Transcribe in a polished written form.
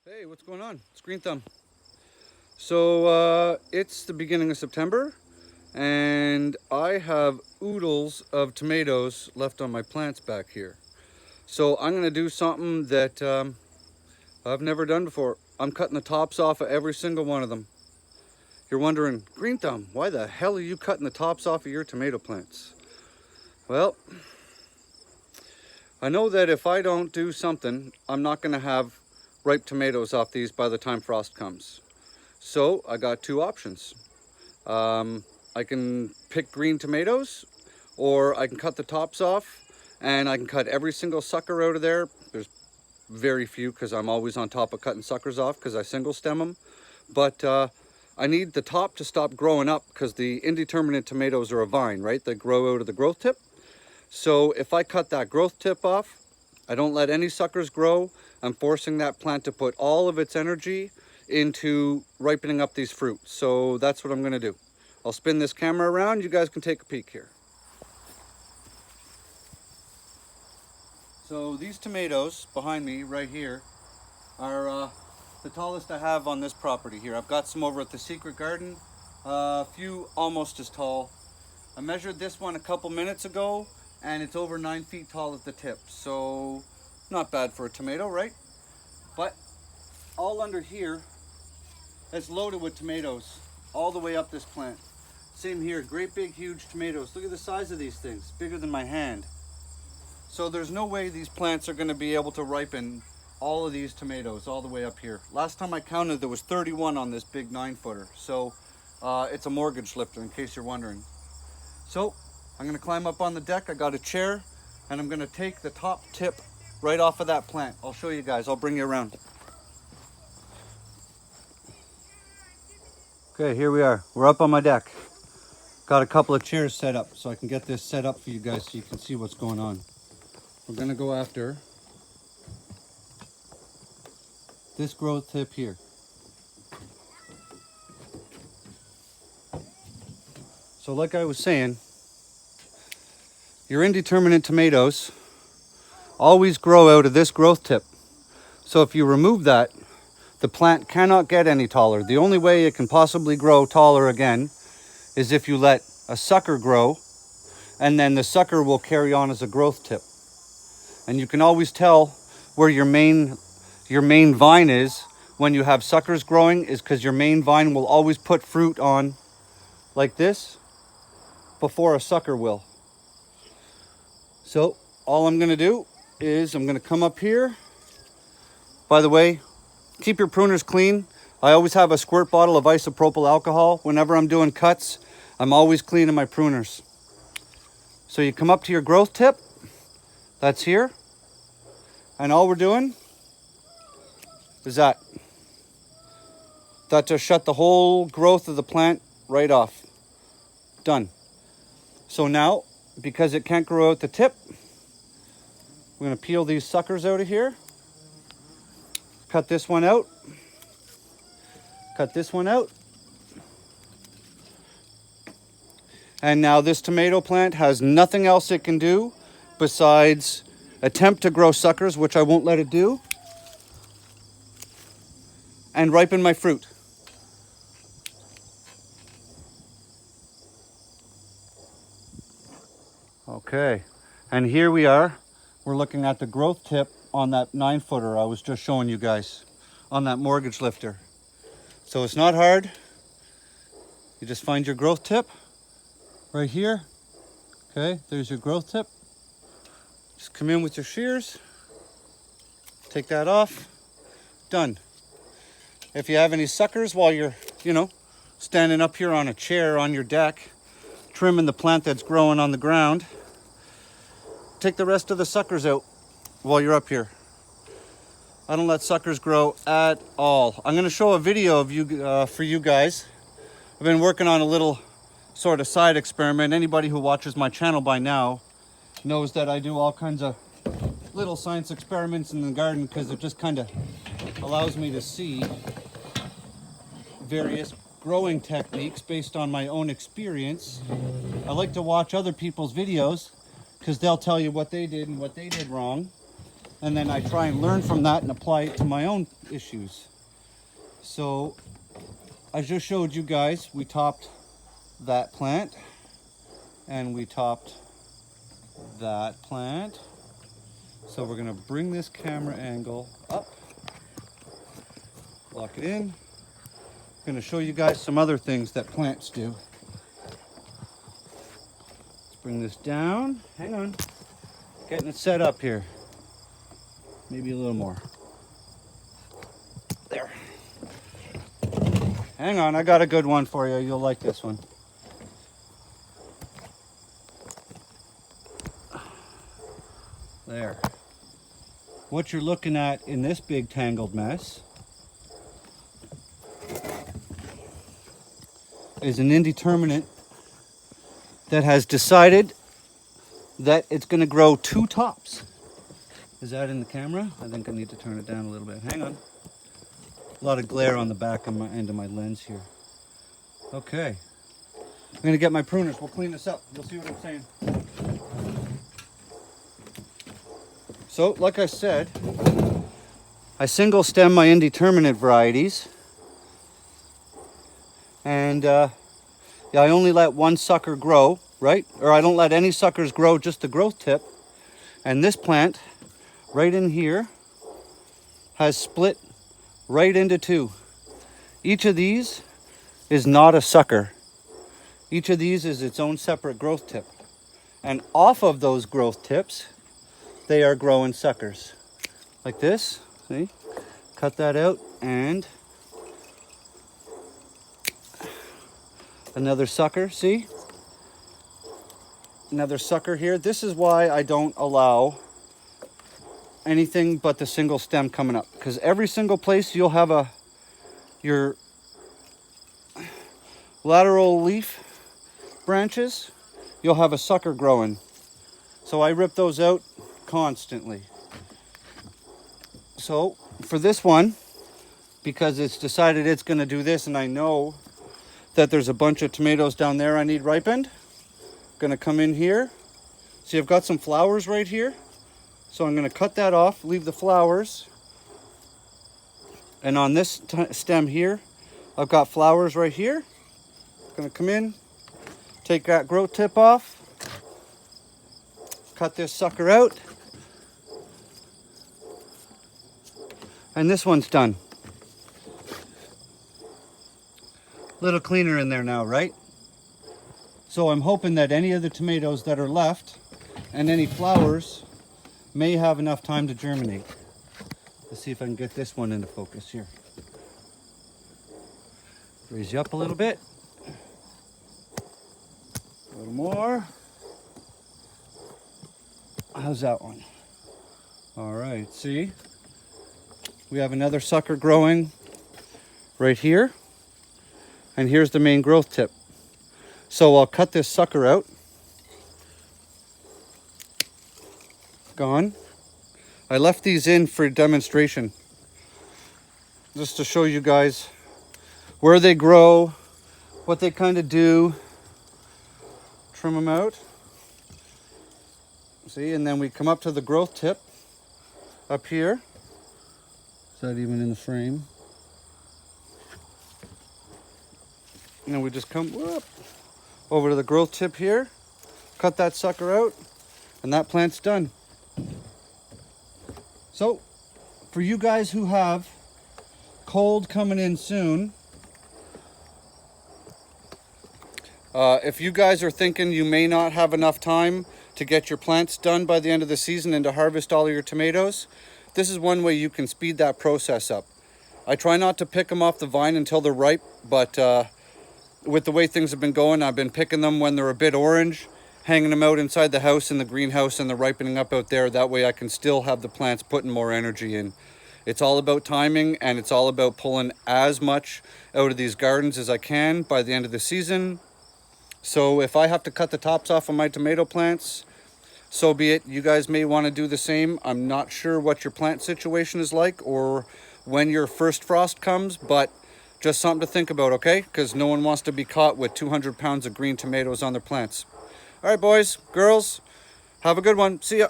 Hey, what's going on? It's Green Thumb. So it's the beginning of September and I have oodles of tomatoes left on my plants back here. So I'm going to do something that I've never done before. I'm cutting the tops off of every single one of them. You're wondering, Green Thumb, why the hell are you cutting the tops off of your tomato plants? Well, I know that if I don't do something, I'm not going to have ripe tomatoes off these by the time frost comes. So I got two options. I can pick green tomatoes, or I can cut the tops off and I can cut every single sucker out of there. There's very few because I'm always on top of cutting suckers off because I single stem them. But I need the top to stop growing up because the indeterminate tomatoes are a vine, right? They grow out of the growth tip. So if I cut that growth tip off, I don't let any suckers grow. I'm forcing that plant to put all of its energy into ripening up these fruits. So that's what I'm going to do. I'll spin this camera around. You guys can take a peek here. So these tomatoes behind me right here are the tallest I have on this property here. I've got some over at the Secret Garden, a few almost as tall. I measured this one a couple minutes ago and it's over 9 feet tall at the tip. So not bad for a tomato, right? But all under here, it's loaded with tomatoes all the way up this plant. Same here, great big huge tomatoes. Look at the size of these things, bigger than my hand. So there's no way these plants are going to be able to ripen all of these tomatoes all the way up here. Last time I counted, there was 31 on this big 9-footer. So it's a mortgage lifter, in case you're wondering. So I'm going to climb up on the deck. I got a chair and I'm going to take the top tip right off of that plant. I'll show you guys. I'll bring you around. Okay, here we are. We're up on my deck. Got a couple of chairs set up so I can get this set up for you guys so you can see what's going on. We're going to go after this growth tip here. So like I was saying, your indeterminate tomatoes always grow out of this growth tip. So if you remove that, the plant cannot get any taller. The only way it can possibly grow taller again is if you let a sucker grow, and then the sucker will carry on as a growth tip. And you can always tell where your main vine is when you have suckers growing, is because your main vine will always put fruit on like this before a sucker will. So all I'm going to do is I'm going to come up here. By the way, keep your pruners clean. I always have a squirt bottle of isopropyl alcohol. Whenever I'm doing cuts, I'm always cleaning my pruners. So you come up to your growth tip. That's here. And all we're doing is that. That just shut the whole growth of the plant right off. Done. So now, because it can't grow out the tip, we're going to peel these suckers out of here. Cut this one out. Cut this one out. And now this tomato plant has nothing else it can do besides attempt to grow suckers, which I won't let it do, and ripen my fruit. Okay, and here we are. We're looking at the growth tip on that 9-footer I was just showing you guys on that mortgage lifter. So it's not hard. You just find your growth tip right here. Okay, there's your growth tip. Just come in with your shears. Take that off. Done. If you have any suckers while you're, standing up here on a chair on your deck, trimming the plant that's growing on the ground, take the rest of the suckers out while you're up here. I don't let suckers grow at all. I'm going to show a video of you for you guys. I've been working on a little sort of side experiment. Anybody who watches my channel by now knows that I do all kinds of little science experiments in the garden because it just kind of allows me to see various growing techniques based on my own experience. I like to watch other people's videos because they'll tell you what they did and what they did wrong. and then I try and learn from that and apply it to my own issues. So I just showed you guys, we topped that plant and we topped that plant. So we're gonna bring this camera angle up, lock it in. I'm gonna show you guys some other things that plants do. Let's bring this down, hang on. Getting it set up here. Maybe a little more. There. Hang on, I got a good one for you. You'll like this one. There. What you're looking at in this big tangled mess is an indeterminate that has decided that it's going to grow two tops. Is that in the camera? I think I need to turn it down a little bit. Hang on. A lot of glare on the back of my end of my lens here. Okay. I'm going to get my pruners. We'll clean this up. You'll see what I'm saying. So, like I said, I single stem my indeterminate varieties. And yeah, I only let one sucker grow, right? Or I don't let any suckers grow, just the growth tip. And this plant, right in here, has split right into two. Each of these is not a sucker. Each of these is its own separate growth tip. And off of those growth tips, they are growing suckers. Like this, see? Cut that out and another sucker, see? Another sucker here. This is why I don't allow anything but the single stem coming up, because every single place you'll have your lateral leaf branches, you'll have a sucker growing. So I rip those out constantly. So for this one, because it's decided it's going to do this, and I know that there's a bunch of tomatoes down there I need ripened, I'm going to come in here. See, I've got some flowers right here. So I'm going to cut that off, leave the flowers. And on this stem here, I've got flowers right here. I'm going to come in, take that growth tip off, cut this sucker out. And this one's done. Little cleaner in there now, right? So I'm hoping that any of the tomatoes that are left and any flowers may have enough time to germinate. Let's see if I can get this one into focus here. Raise you up a little bit. A little more. How's that one? All right, see? We have another sucker growing right here. And here's the main growth tip. So I'll cut this sucker out. Gone. I left these in for demonstration, just to show you guys where they grow, what they kind of do. Trim them out. See, and then we come up to the growth tip up here. Is that even in the frame? And then we just come over to the growth tip here, cut that sucker out, and that plant's done. So, for you guys who have cold coming in soon, if you guys are thinking you may not have enough time to get your plants done by the end of the season and to harvest all of your tomatoes, this is one way you can speed that process up. I try not to pick them off the vine until they're ripe, but with the way things have been going, I've been picking them when they're a bit orange, hanging them out inside the house in the greenhouse, and they're ripening up out there. That way I can still have the plants putting more energy in. It's all about timing, and it's all about pulling as much out of these gardens as I can by the end of the season. So if I have to cut the tops off of my tomato plants, so be it. You guys may want to do the same. I'm not sure what your plant situation is like or when your first frost comes, but just something to think about, okay? Because no one wants to be caught with 200 pounds of green tomatoes on their plants. All right, boys, girls, have a good one. See ya.